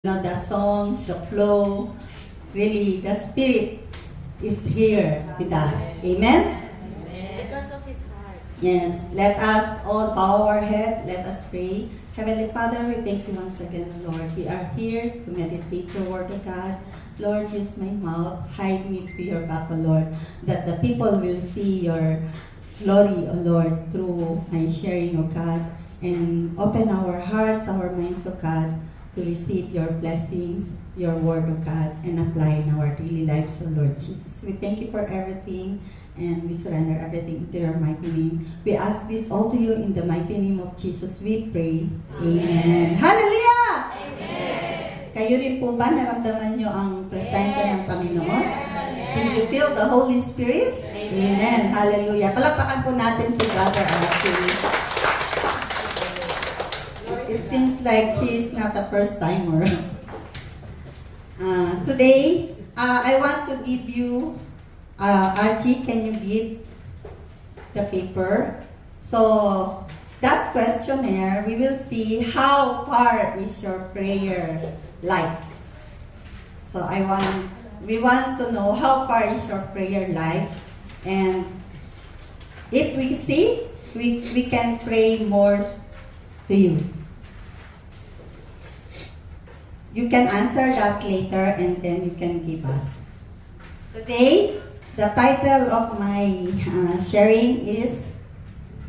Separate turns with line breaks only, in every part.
The songs, the flow, really, the Spirit is here with us. Amen?
Because of His heart.
Yes. Let us all bow our head. Let us pray. Heavenly Father, we thank you once again, Lord. We are here to meditate your word of God. Lord, use my mouth. Hide me to your back, O Lord, that the people will see your glory, O Lord, through my sharing, O God. And open our hearts, our minds, O God, to receive your blessings, your word of God, and apply in our daily lives, O Lord Jesus. We thank you for everything, and we surrender everything to your mighty name. We ask this all to you in the mighty name of Jesus, we pray. Amen. Hallelujah!
Amen.
Kayo rin po ba naramdaman nyo ang presensya ng Panginoon? Can you feel the Holy Spirit? Amen. Hallelujah. Palakpakan po natin si Brother Archie. It seems like he is not a first-timer. Today, I want to give you, Archie, can you give the paper? So, that questionnaire, we will see how far is your prayer life. So, we want to know how far is your prayer life. And if we see, we can pray more to you. You can answer that later and then you can give us. Today, the title of my sharing is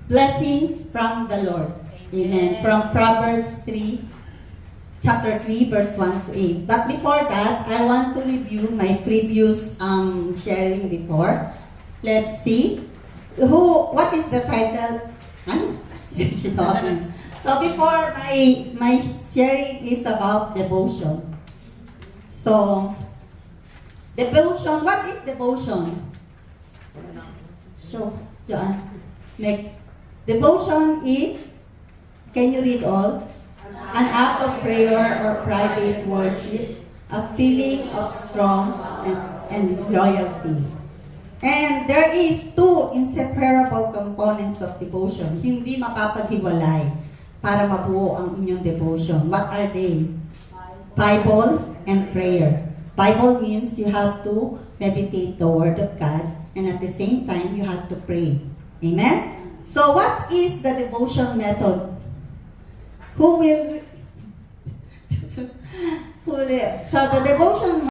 Blessings from the Lord. Amen. From Proverbs 3, chapter 3, verse 1 to 8. But before that, I want to review my previous sharing before. Let's see. What is the title? So before my sharing is about devotion. So devotion, what is devotion? So John, next. Devotion is, can you read all? An act of prayer or private worship, a feeling of strong and loyalty. And there is two inseparable components of devotion. Hindi mapapaghiwalay para mabuo ang inyong devotion. What are they? Bible and prayer. Bible means you have to meditate the Word of God, and at the same time, you have to pray. Amen? So what is the devotion method? So the devotion